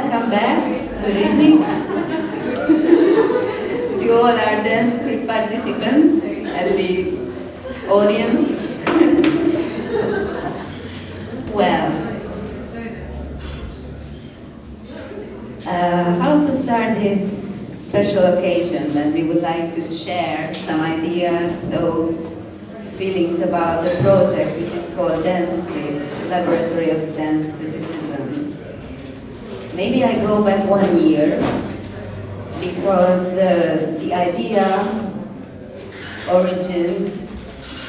welcome back. Good evening to all our dance group participants and the audience. Well, how to start this special occasion when we would like to share some ideas, thoughts, feelings about the project which is called Dance Crit, Laboratory of Dance Criticism. Maybe I go back 1 year because the idea origined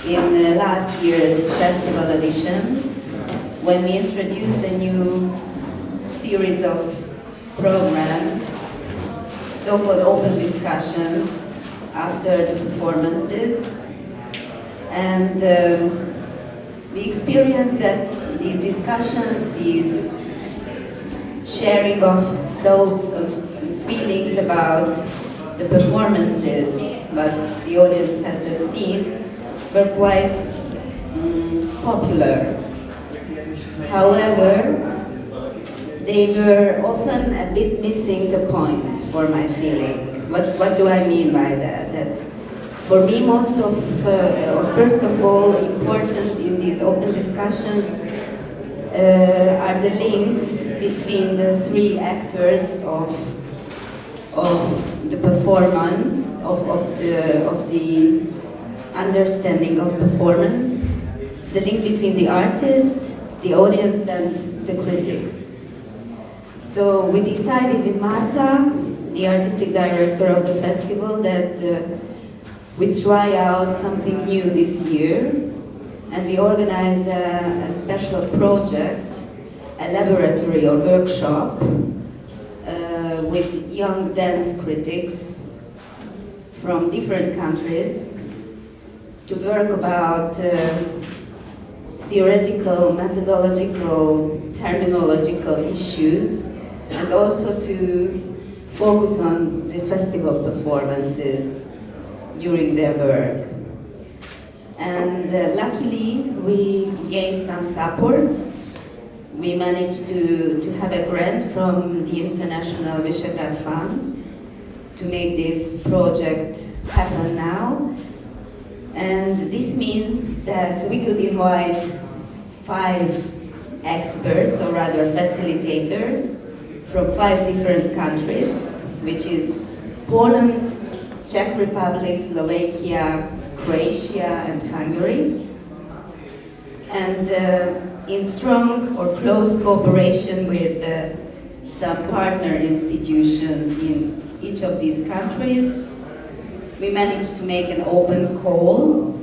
in last year's festival edition when we introduced a new series of program, so-called open discussions after the performances. And we experienced that these discussions, these sharing of thoughts and feelings about the performances, but the audience has just seen, were quite popular. However, they were often a bit missing the point for my feeling. What do I mean by that? That for me, first of all, important in these open discussions are the links between the three actors of the performance, of the understanding of performance, the link between the artist, the audience, and the critics. So we decided with Marta, the artistic director of the festival, that we try out something new this year, and we organized a special project, a laboratory or workshop with young dance critics from different countries to work about theoretical, methodological, terminological issues, and also to focus on the festival performances during their work. And luckily, we gained some support. We managed to have a grant from the International Visegrad Fund to make this project happen now. And this means that we could invite 5 experts, or rather facilitators, from 5 different countries, which is Poland, Czech Republic, Slovakia, Croatia, and Hungary. And in strong or close cooperation with some partner institutions in each of these countries, we managed to make an open call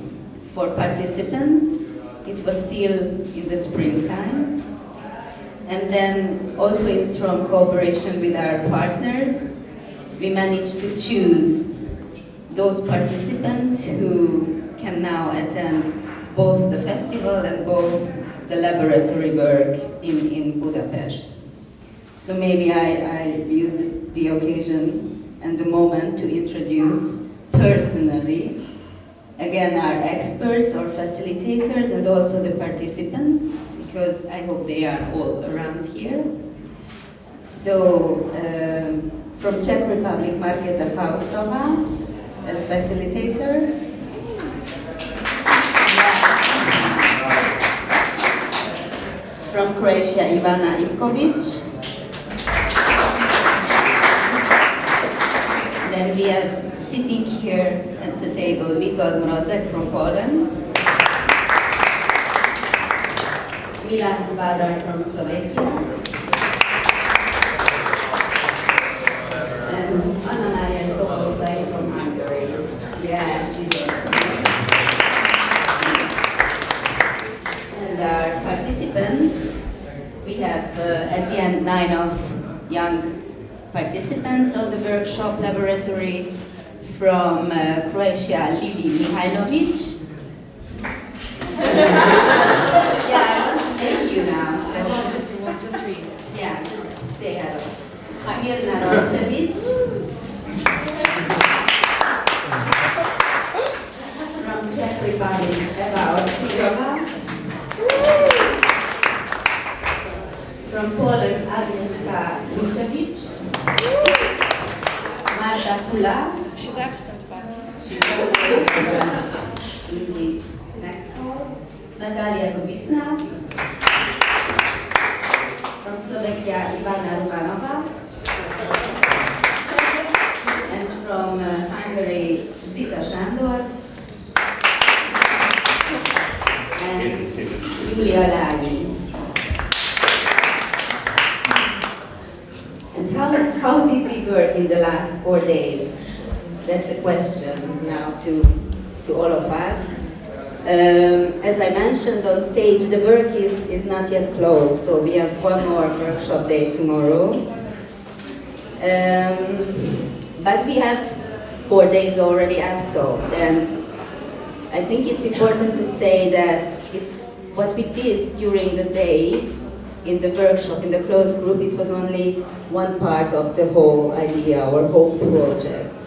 for participants. It was still in the springtime. And then also in strong cooperation with our partners, we managed to choose those participants who can now attend both the festival and both the laboratory work in Budapest. So maybe I used the occasion and the moment to introduce personally, again, our experts or facilitators and also the participants, because I hope they are all around here. So, from Czech Republic, Markéta Faustová as facilitator. From Croatia, Ivana Ivkovic. Then we have sitting here at the table Witold Mrozek from Poland. Milan Zvadar from Slovakia. And Anna Maria Stokoslay from Hungary. Yeah, she's awesome. And our participants, we have at the end 9 of young participants on the workshop laboratory. From Croatia, Lili Mihajlovic. Yeah, I want to thank you now. So if you want, just read. Yeah, just say hello. Mirna Ročević. From Czech Republic, Eva Orcikova. From Poland, Agnieszka Misiewicz. Pula. She's absent, but... She's absent. Indeed. Next call. Natalia Kubisna. From Slovakia, Ivana Rubanova. And from Hungary, Zita Sándor. And Julia Lani. And how did we work in the last 4 days? That's a question now to all of us. As I mentioned on stage, the work is not yet closed, so we have one more workshop day tomorrow. But we have 4 days already absorbed, and I think it's important to say that what we did during the day in the workshop, in the closed group, it was only one part of the whole idea or whole project.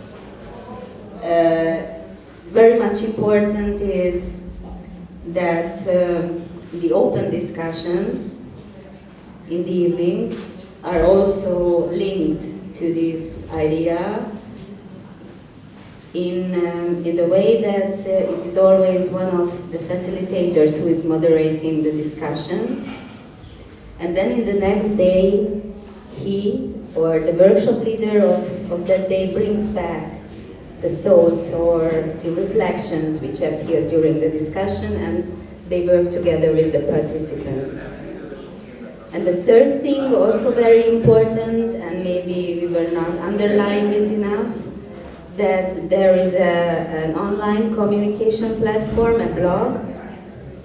Very much important is that the open discussions in the evenings are also linked to this idea in the way that it is always one of the facilitators who is moderating the discussions. And then in the next day, he or the workshop leader of that day brings back the thoughts or the reflections which appeared during the discussion, and they work together with the participants. And the third thing, also very important, and maybe we were not underlying it enough, that there is an online communication platform, a blog.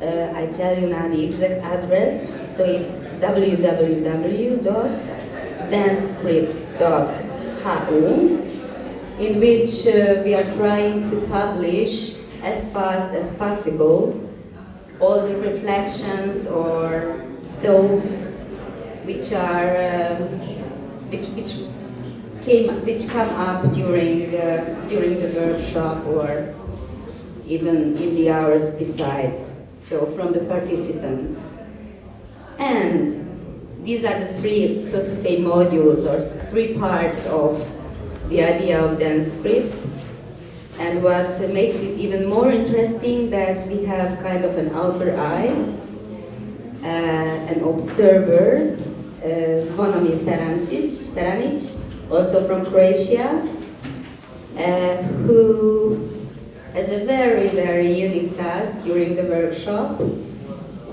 I tell you now the exact address. So it's www.dancescript.hu, in which we are trying to publish as fast as possible all the reflections or thoughts which are which come up during the workshop or even in the hours besides. So from the participants. And these are the three, so to say, modules or three parts of the idea of dance script. And what makes it even more interesting that we have kind of an outer eye, an observer, Zvonimir Peranic, also from Croatia, who has a very, very unique task during the workshop,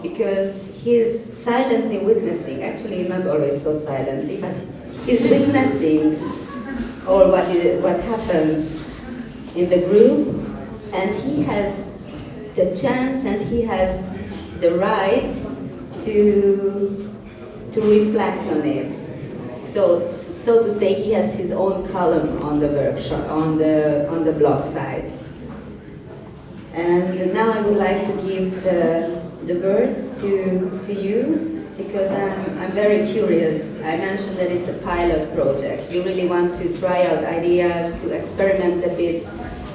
because he's silently witnessing, actually not always so silently, but he's witnessing all what happens in the group, and he has the chance and he has the right to reflect on it. So to say, he has his own column on the workshop, on the blog site. And now I would like to give the word to you, because I'm very curious. I mentioned that it's a pilot project. We really want to try out ideas, to experiment a bit,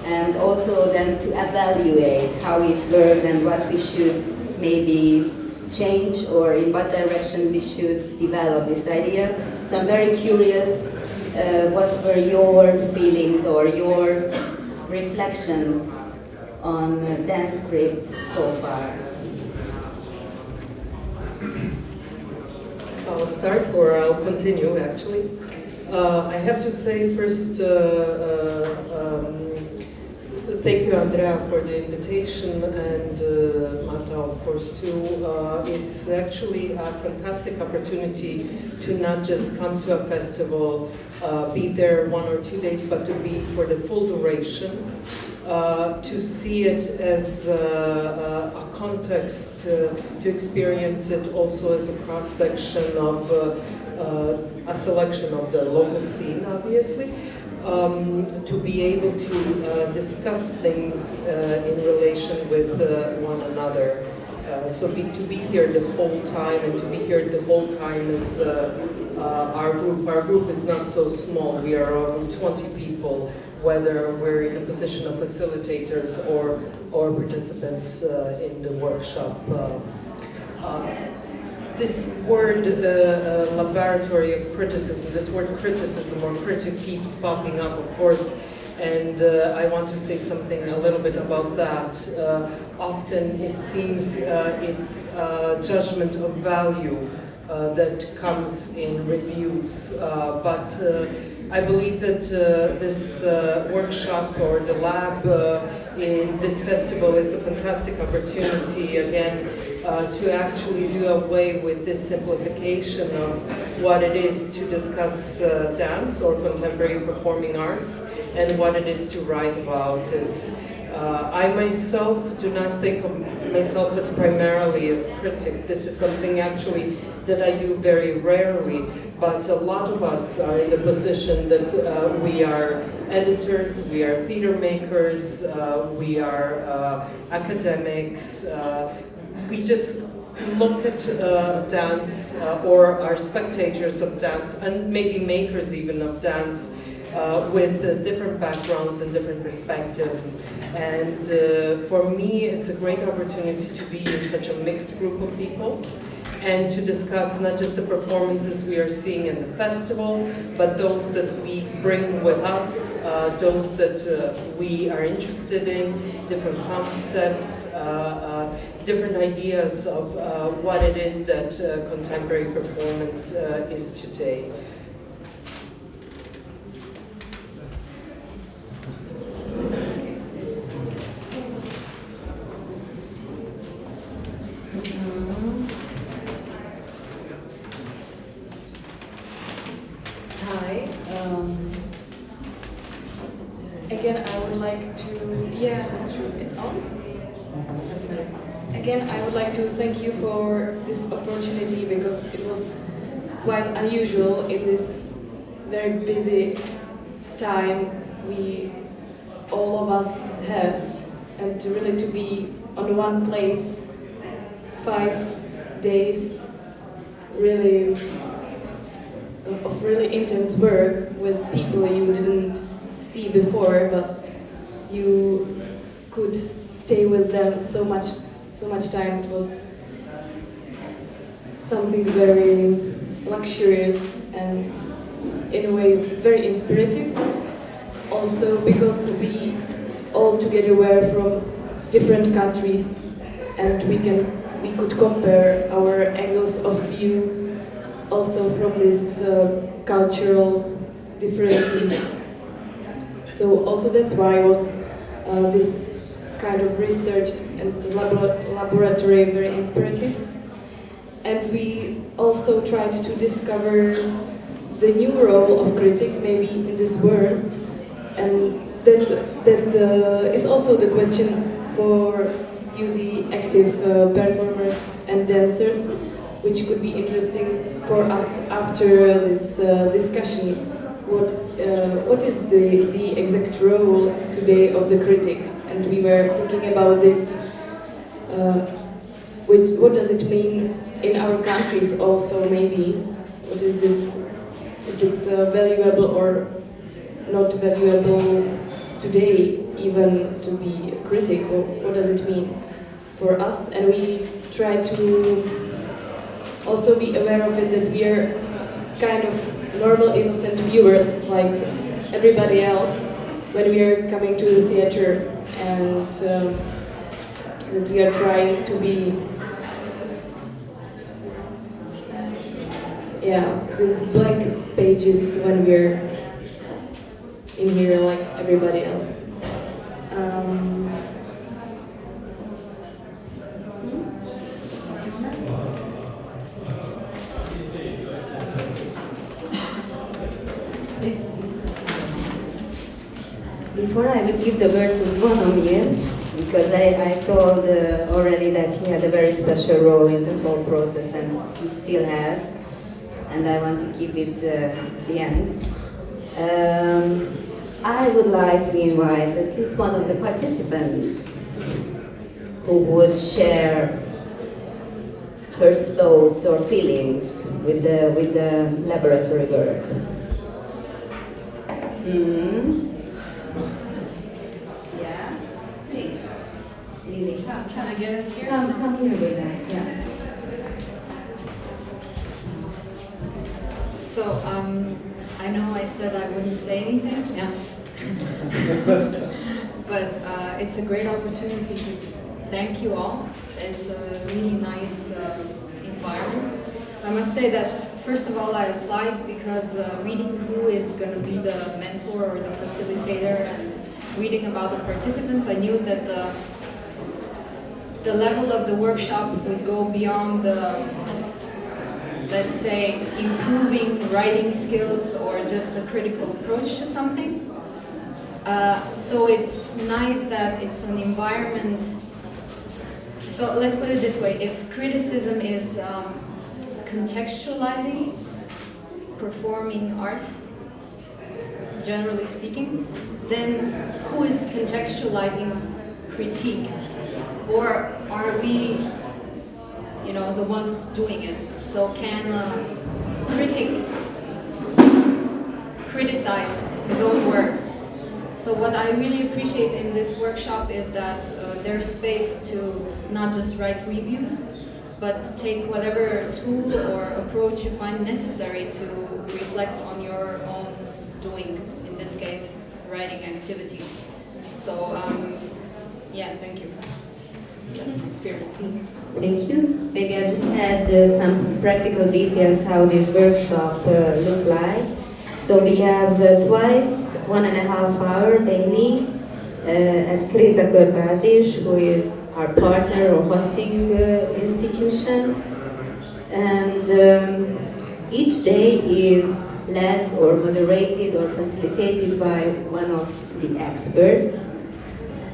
and also then to evaluate how it worked and what we should maybe change, or in what direction we should develop this idea. So I'm very curious, what were your feelings or your reflections on dance script so far? So I'll start, or I'll continue actually. I have to say first, thank you, Andrea, for the invitation, and Marta, of course, too. It's actually a fantastic opportunity to not just come to a festival, be there 1 or 2 days, but to be for the full duration, to see it as a context, to experience it also as a cross-section of a selection of the local scene, obviously. To be able to discuss things in relation with one another. So to be here the whole time, and to be here the whole time is our group. Our group is not so small. We are around 20 people, whether we're in the position of facilitators or participants in the workshop. this word laboratory of criticism, this word criticism or critic keeps popping up, of course, and I want to say something a little bit about that. Often it seems it's judgment of value that comes in reviews, but I believe that this workshop or the lab, this festival is a fantastic opportunity again to actually do away with this simplification of what it is to discuss dance or contemporary performing arts and what it is to write about it. I myself do not think of myself as primarily as critic. This is something actually that I do very rarely, but a lot of us are in the position that we are editors, we are theater makers, we are academics. We just look at dance or are spectators of dance and maybe makers even of dance with different backgrounds and different perspectives. And for me, it's a great opportunity to be in such a mixed group of people and to discuss not just the performances we are seeing in the festival, but those that we bring with us, those that we are interested in, different concepts, different ideas of what it is that contemporary performance is today. Hi. Again, I would like to. Yeah, that's true. It's on. That's better. Again, I would like to thank you for this opportunity because it was quite unusual in this very busy time we all of us have, and to really to be on one place 5 days really of really intense work with people you didn't see before, but you could stay with them so much time. It was something very luxurious and in a way very inspirative. Also because we all together were from different countries and we could compare our angles of view also from these cultural differences. So also that's why was this kind of research and laboratory very inspirative. And we also tried to discover the new role of critic maybe in this world. And that is also the question for you, the active performers and dancers, which could be interesting for us after this discussion. What is the exact role today of the critic? And we were thinking about it. What does it mean in our countries also? Maybe what is this? If it's valuable or not valuable today, even to be a critic? What does it mean for us? And we try to also be aware of it, that we are kind of normal, innocent viewers like everybody else when we are coming to the theater, and that we are trying to be, these blank pages when we're in here like everybody else. Before I will give the word to Zvonimir, because I told already that he had a very special role in the whole process, and he still has, and I want to keep it the end. I would like to invite at least one of the participants who would share her thoughts or feelings with the laboratory work. Yeah, please. Lily, Can I get it here? Come here with us, yeah. So, I know I said I wouldn't say anything, yeah. But it's a great opportunity to thank you all. It's a really nice environment. I must say that, first of all, I applied because reading who is going to be the mentor or the facilitator and reading about the participants, I knew that the level of the workshop would go beyond the, let's say, improving writing skills or just a critical approach to something. So it's nice that it's an environment. So let's put it this way, if criticism is contextualizing performing arts, generally speaking, then who is contextualizing critique? Or are we, the ones doing it? So can a critic criticize his own work? So what I really appreciate in this workshop is that there's space to not just write reviews, but take whatever tool or approach you find necessary to reflect on your own doing, in this case, writing activity. So, yeah, thank you. That's my experience. Thank you. Maybe I'll just add some practical details how this workshop look like. So we have twice 1.5 hour daily at Kreta Körbázis, who is our partner or hosting institution. And each day is led or moderated or facilitated by one of the experts,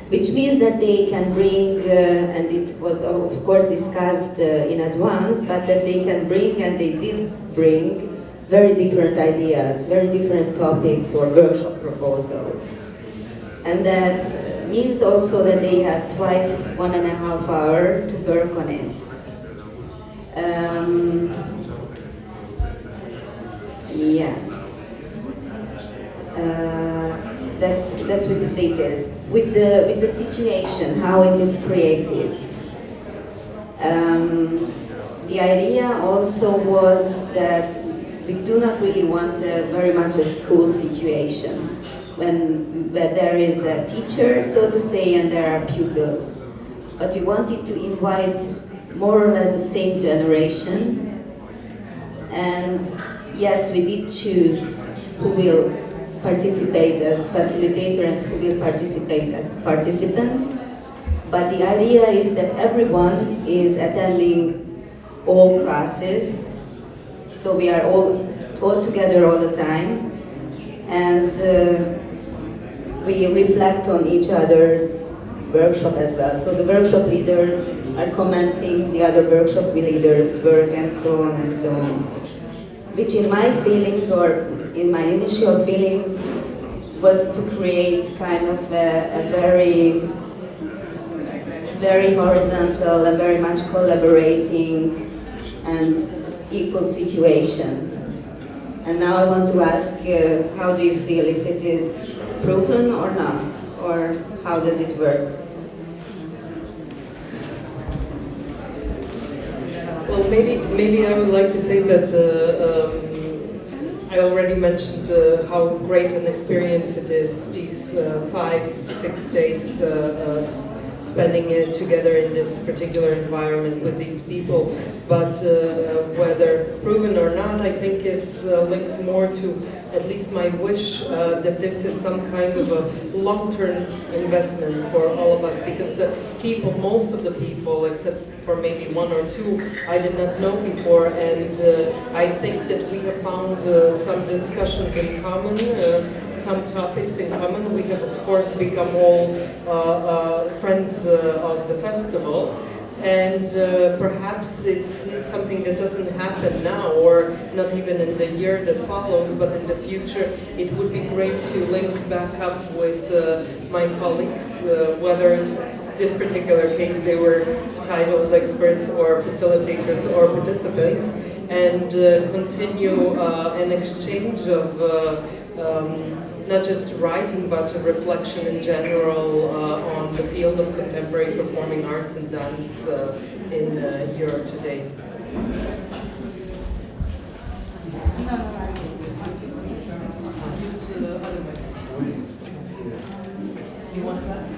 which means that they can bring, and it was of course discussed in advance, but that they can bring, and they did bring, very different ideas, very different topics or workshop proposals. And that means also that they have twice 1.5 hour to work on it. Yes. That's with the details. With the situation, how it is created. The idea also was that we do not really want very much a school situation where there is a teacher, so to say, and there are pupils. But we wanted to invite more or less the same generation. And yes, we did choose who will participate as facilitator and who will participate as participant. But the idea is that everyone is attending all classes. So we are all together all the time, and we reflect on each other's workshop as well. So the workshop leaders are commenting the other workshop leaders' work and so on and so on. Which in my feelings, or in my initial feelings, was to create kind of a very horizontal and very much collaborating and equal situation. And now I want to ask, how do you feel, if it is proven or not, or how does it work? Well, maybe I would like to say that I already mentioned how great an experience it is, these 5-6 days spending it together in this particular environment with these people. But whether proven or not, I think it's linked more to at least my wish that this is some kind of a long-term investment for all of us, because the people, most of the people, except for maybe one or two, I did not know before, and I think that we have found some discussions in common, some topics in common. We have of course become all friends of the festival. And perhaps it's something that doesn't happen now, or not even in the year that follows, but in the future it would be great to link back up with my colleagues, whether in this particular case they were titled experts or facilitators or participants, and continue an exchange of not just writing, but a reflection in general on the field of contemporary performing arts and dance in Europe today. No. You want that?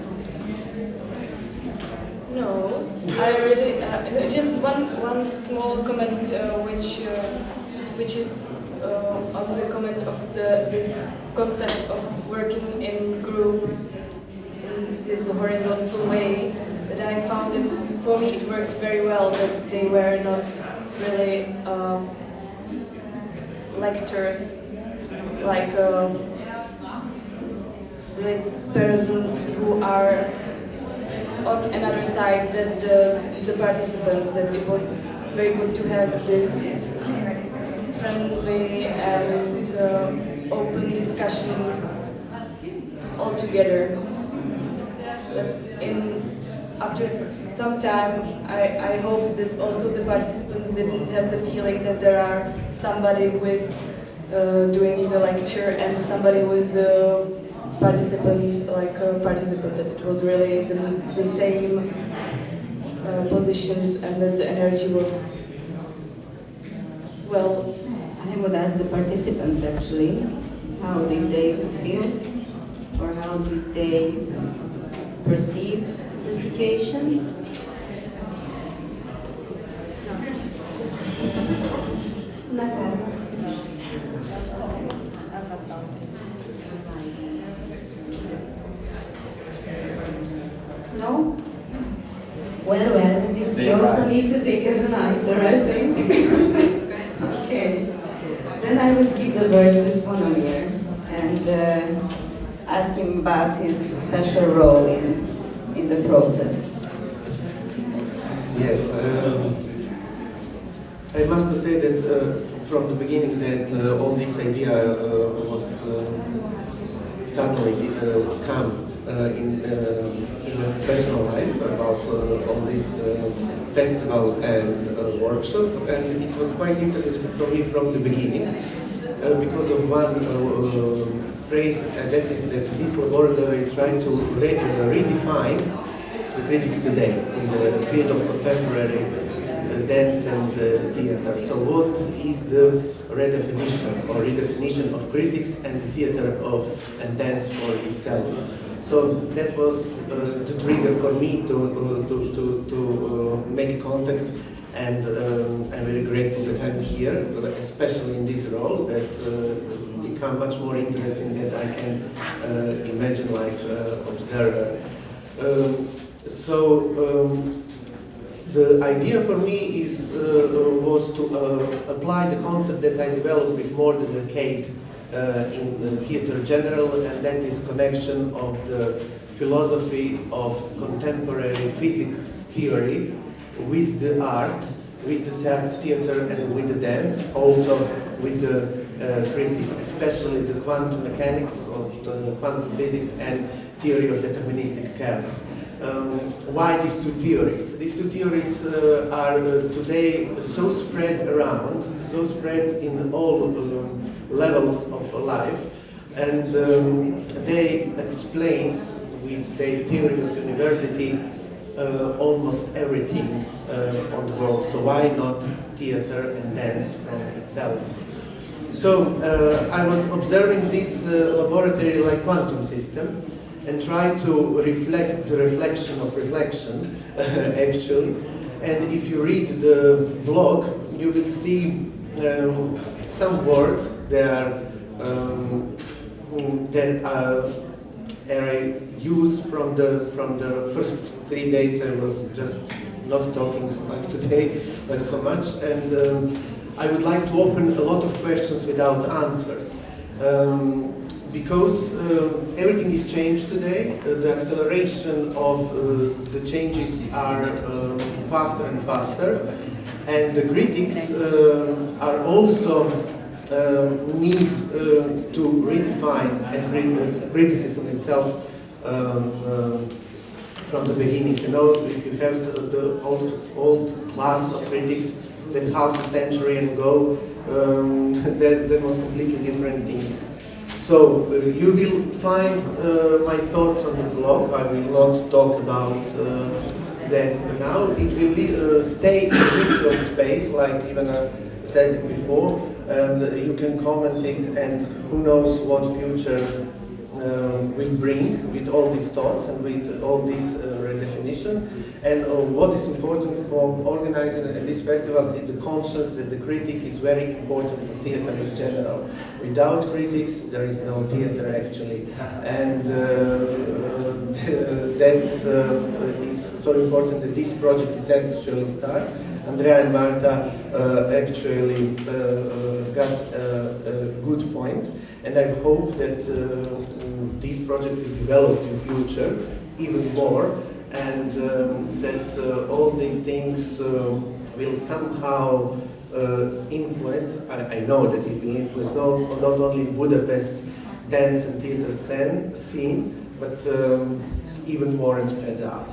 No, I really just one small comment which is on the comment of this concept of working in group in this horizontal way, that I found it, for me it worked very well, that they were not really lectures like persons who are on another side than the participants, that it was very good to have this friendly and open discussion all together. After some time, I hope that also the participants didn't have the feeling that there are somebody who is doing the lecture and somebody who is the participant, like a participant, that it was really the same positions and that the energy was, well... I would ask the participants actually, how did they feel or how did they perceive the situation? No? Well, this we also need to take as an answer, I think. Okay. Then I will give the word to Svanomir and ask him about his special role in the process. Yes, I must say that from the beginning that all this idea was suddenly come in my professional life about all this festival and workshop, and it was quite interesting for me from the beginning because of one phrase, that is that this laboratory tried to redefine the critics today in the field of contemporary dance and theater. So what is the redefinition of critics and the theater and dance for itself? So that was the trigger for me to make contact, and I'm very grateful that I'm here, especially in this role that become much more interesting than I can imagine, like observer. The idea for me was to apply the concept that I developed with more than a decade in theater general, and that is connection of the philosophy of contemporary physics theory with the art, with the theater and with the dance, also with the critic, especially the quantum mechanics of the quantum physics and theory of deterministic chaos. Why these two theories? These two theories are today so spread around, so spread in all levels of life, and they explains with their theory of university almost everything on the world. So why not theater and dance from itself? So I was observing this laboratory like quantum system, and try to reflect the reflection of reflection, actually. And if you read the blog, you will see some words that I used from the first 3 days. I was just not talking like today, like so much. And I would like to open a lot of questions without answers. Because everything is changed today, the acceleration of the changes are faster and faster, and the critics are also need to redefine and criticism itself from the beginning. You know, if you have the old class of critics that half a century ago, that was completely different things. So you will find my thoughts on the blog. I will not talk about that now. It will stay in virtual space, like even I said it before, and you can comment it, and who knows what future will bring with all these thoughts and with all this redefinition. And what is important for organizing these festivals is the conscience that the critic is very important for theater in general. Without critics, there is no theater actually. And that's is so important that this project is actually started. Andrea and Marta actually got a good point, and I hope that this project will develop in future even more, and that all these things will somehow influence. I know that it will influence not only Budapest dance and theater scene, but even more and spread out.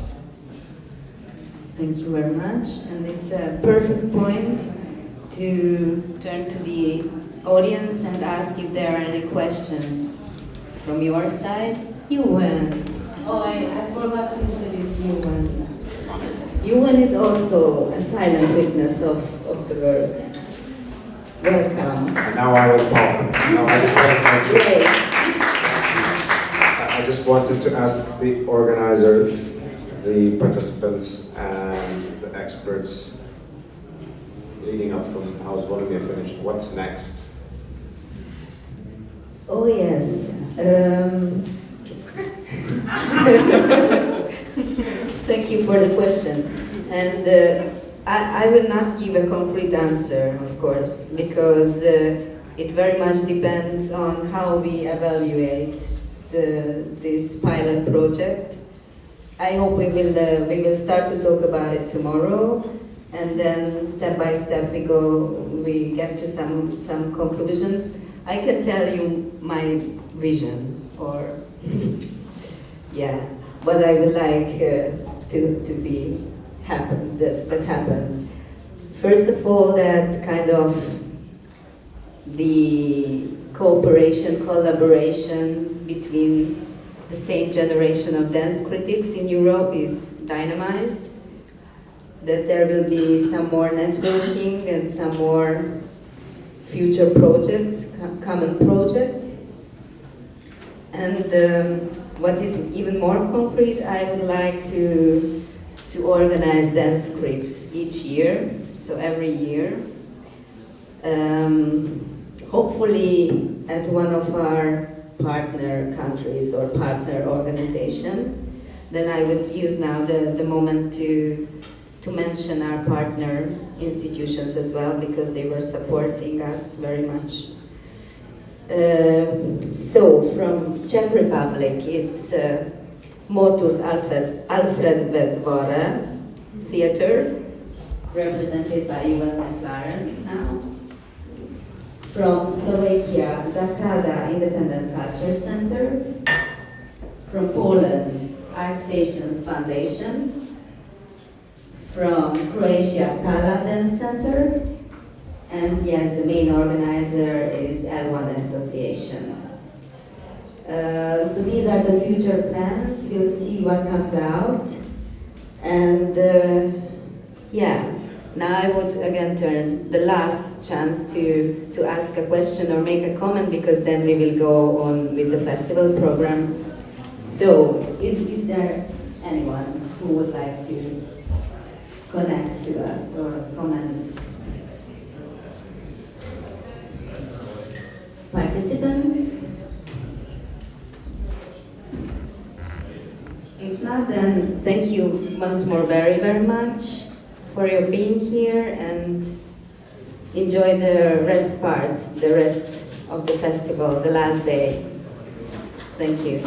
Thank you very much, and it's a perfect point to turn to the audience and ask if there are any questions from your side. Yuan. Oh, I forgot to introduce Yuan. Yuan is also a silent witness of the work. Welcome. And now I will talk. Now I just wanted to ask the organizers, the participants, and the experts leading up from How's Volumia finished, what's next? Oh yes. Thank you for the question. And I will not give a concrete answer, of course, because it very much depends on how we evaluate this pilot project. I hope we will start to talk about it tomorrow, and then step by step we get to some conclusion. I can tell you my vision, or yeah, what I would like to be happen that happens. First of all, that kind of the cooperation, collaboration between the same generation of dance critics in Europe is dynamized, that there will be some more networking and some more future projects, common projects. And what is even more concrete, I would like to organize Dance Script each year, so every year. Hopefully at one of our partner countries or partner organization. Then I would use now the moment to mention our partner institutions as well, because they were supporting us very much. So from Czech Republic, it's Motus Alfred Vedvara Theater, represented by Ivan McLaren now. From Slovakia, Zakrada Independent Culture Center. From Poland, Art Stations Foundation. From Croatia, Tala Dance Center. And yes, the main organizer is L1 Association. So these are the future plans. We'll see what comes out. And yeah. Now I would again turn the last chance to ask a question or make a comment, because then we will go on with the festival program. So, is there anyone who would like to connect to us or comment? Participants? If not, then thank you once more very, very much for your being here, and enjoy the rest of the festival, the last day. Thank you.